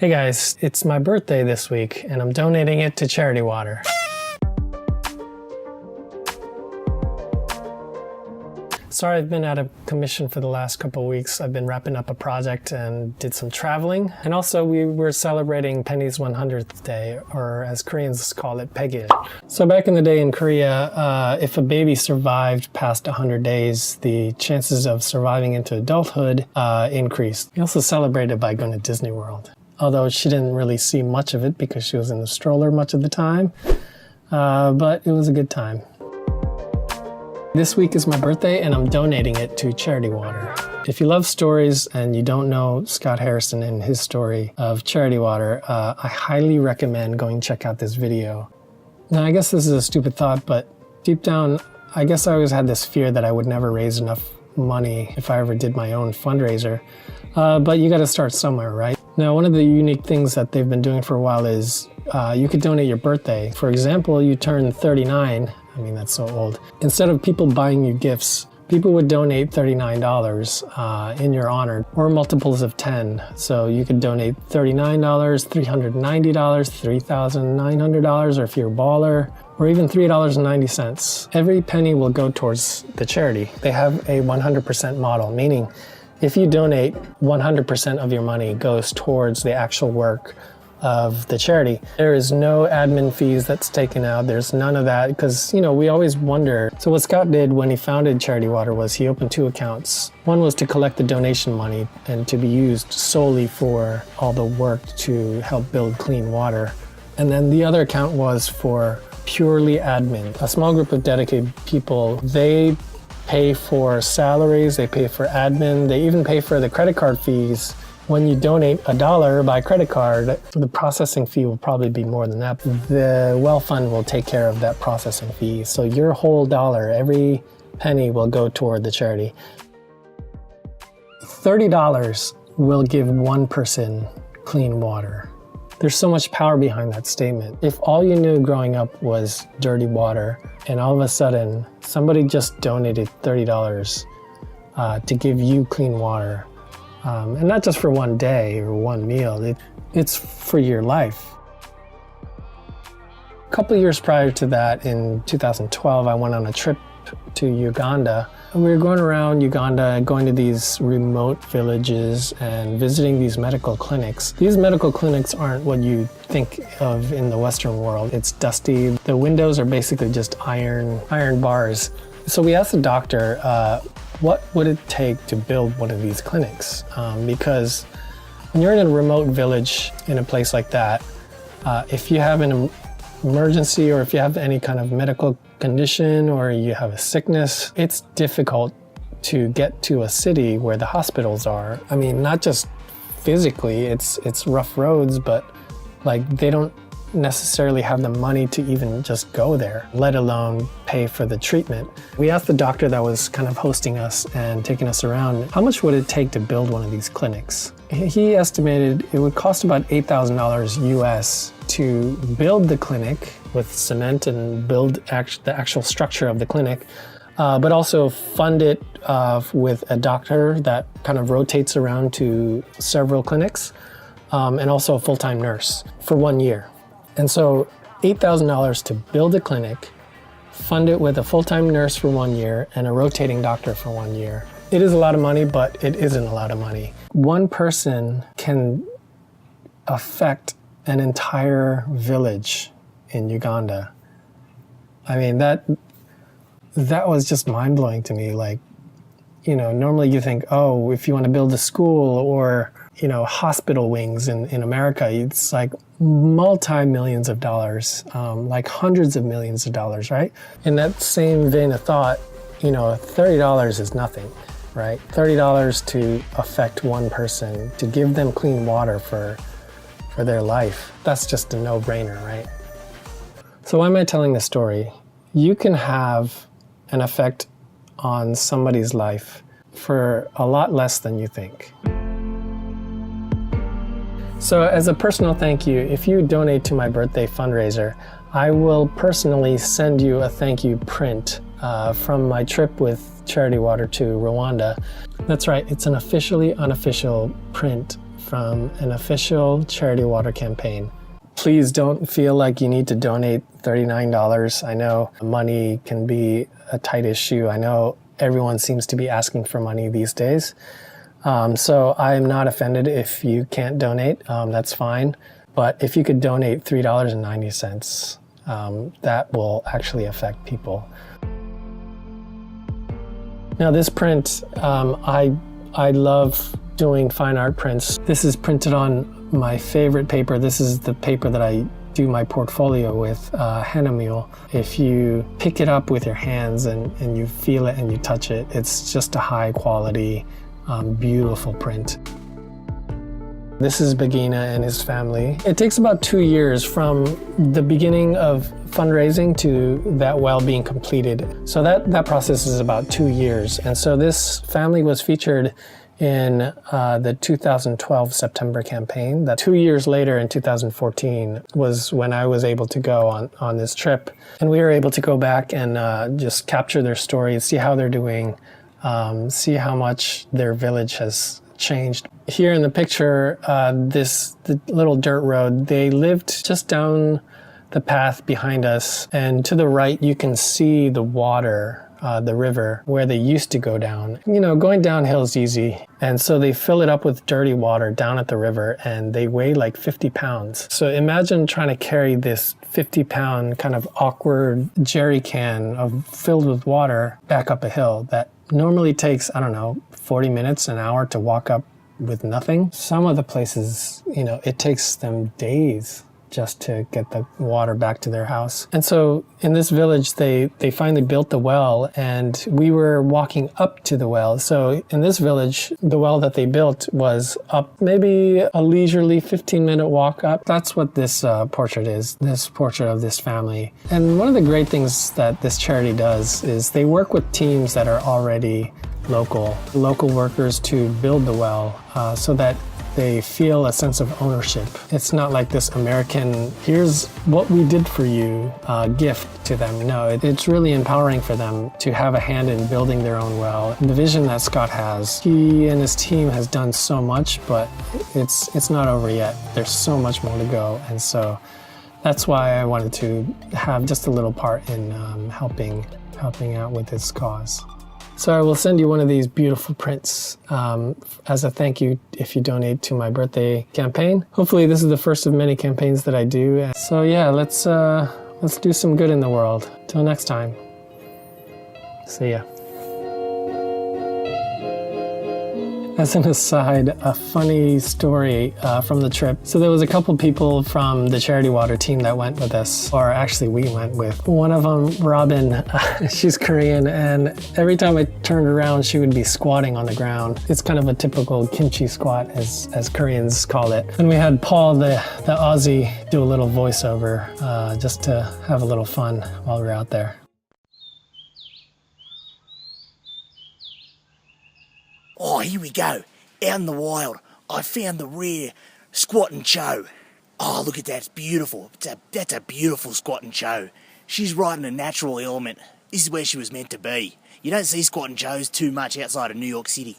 Hey guys, it's my birthday this week and I'm donating it to charity water. Sorry I've been out of commission for the last couple of weeks. I've been wrapping up a project and did some traveling. And also we were celebrating Penny's 100th day, or as Koreans call it, Pegil. So back in the day in Korea, if a baby survived past 100 days, the chances of surviving into adulthood increased. We also celebrated by going to Disney World. Although she didn't really see much of it because she was in the stroller much of the time. But it was a good time. This week is my birthday and I'm donating it to charity water. If you love stories and you don't know Scott Harrison and his story of charity water, I highly recommend going check out this video. Now, I guess this is a stupid thought, but deep down, I guess I always had this fear that I would never raise enough money if I ever did my own fundraiser. But you got to start somewhere, right? Now, one of the unique things that they've been doing for a while is you could donate your birthday. For example, you turn 39. I mean, that's so old. Instead of people buying you gifts, people would donate $39 in your honor, or multiples of 10. So you could donate $39, $390, $3,900, or if you're a baller, or even $3.90. Every penny will go towards the charity. They have a 100% model, meaning if you donate, 100% of your money goes towards the actual work of the charity. There is no admin fees that's taken out. There's none of that because, you know, we always wonder. So what Scott did when he founded Charity Water was he opened two accounts. One was to collect the donation money and to be used solely for all the work to help build clean water. And then the other account was for purely admin. A small group of dedicated people, they pay for salaries, they pay for admin, they even pay for the credit card fees. When you donate $1 by credit card, the processing fee will probably be more than that. The well fund will take care of that processing fee. So your whole dollar, every penny will go toward the charity. $30 will give one person clean water. There's so much power behind that statement. If all you knew growing up was dirty water, and all of a sudden somebody just donated $30 to give you clean water, and not just for one day or one meal, it's for your life. A couple of years prior to that, in 2012, I went on a trip to Uganda. And we were going around Uganda, going to these remote villages and visiting these medical clinics. These medical clinics aren't what you think of in the Western world. It's dusty. The windows are basically just iron bars. So we asked the doctor, what would it take to build one of these clinics? Because when you're in a remote village in a place like that, if you have an emergency or if you have any kind of medical condition or you have a sickness, it's difficult to get to a city where the hospitals are. I mean, not just physically, it's rough roads, but like they don't necessarily have the money to even just go there, let alone pay for the treatment. We asked the doctor that was kind of hosting us and taking us around, how much would it take to build one of these clinics? He estimated it would cost about $8,000 US to build the clinic with cement and build the actual structure of the clinic, but also fund it with a doctor that kind of rotates around to several clinics, and also a full-time nurse for 1 year. And so $8,000 to build a clinic, fund it with a full-time nurse for 1 year and a rotating doctor for 1 year. It is a lot of money, but it isn't a lot of money. One person can affect an entire village in Uganda. I mean, that was just mind-blowing to me. Like, you know, normally you think, oh, if you want to build a school or, you know, hospital wings in America, it's like multi-millions of dollars, like hundreds of millions of dollars, right? In that same vein of thought, you know, $30 is nothing, right? $30 to affect one person, to give them clean water for their life. That's just a no-brainer, right? So why am I telling this story? You can have an effect on somebody's life for a lot less than you think. So as a personal thank you, if you donate to my birthday fundraiser, I will personally send you a thank you print from my trip with Charity Water to Rwanda. That's right, it's an officially unofficial print from an official charity water campaign. Please don't feel like you need to donate $39. I know money can be a tight issue. I know everyone seems to be asking for money these days. So I'm not offended if you can't donate. That's fine. But if you could donate $3.90, that will actually affect people. Now this print, I love doing fine art prints. This is printed on my favorite paper. This is the paper that I do my portfolio with, henna mule. If you pick it up with your hands and you feel it and you touch it, it's just a high quality, beautiful print. This is Begina and his family. It takes about 2 years from the beginning of fundraising to that well being completed. So that process is about 2 years. And so this family was featured in the 2012 September campaign. That 2 years later in 2014 was when I was able to go on this trip. And we were able to go back and just capture their stories, see how they're doing, see how much their village has changed. Here in the picture, the little dirt road, they lived just down the path behind us. And to the right, you can see the water, the river, where they used to go down. You know, going downhill is easy. And so they fill it up with dirty water down at the river, and they weigh like 50 pounds. So imagine trying to carry this 50-pound kind of awkward jerry can filled with water back up a hill that normally takes, I don't know, 40 minutes, an hour to walk up with nothing. Some of the places, you know, it takes them days just to get the water back to their house. And so in this village, they finally built the well, and we were walking up to the well. So in this village, the well that they built was up maybe a leisurely 15-minute walk up. That's what this portrait is, this portrait of this family. And one of the great things that this charity does is they work with teams that are already local workers to build the well, so that they feel a sense of ownership. It's not like this American, here's what we did for you, gift to them. No, it's really empowering for them to have a hand in building their own well. The vision that Scott has, he and his team has done so much, but it's not over yet. There's so much more to go. And so that's why I wanted to have just a little part in helping out with this cause. So I will send you one of these beautiful prints as a thank you if you donate to my birthday campaign. Hopefully this is the first of many campaigns that I do. So yeah, let's do some good in the world. Till next time. See ya. As an aside, a funny story from the trip. So there was a couple people from the Charity Water team that went with us, or actually we went with. One of them, Robin, she's Korean, and every time I turned around, she would be squatting on the ground. It's kind of a typical kimchi squat, as Koreans call it. And we had Paul, the Aussie, do a little voiceover just to have a little fun while we were out there. Oh, here we go. Out in the wild, I found the rare squatting chow. Oh, look at that. It's beautiful. That's a beautiful squatting chow. She's right in a natural element. This is where she was meant to be. You don't see squatting chows too much outside of New York City.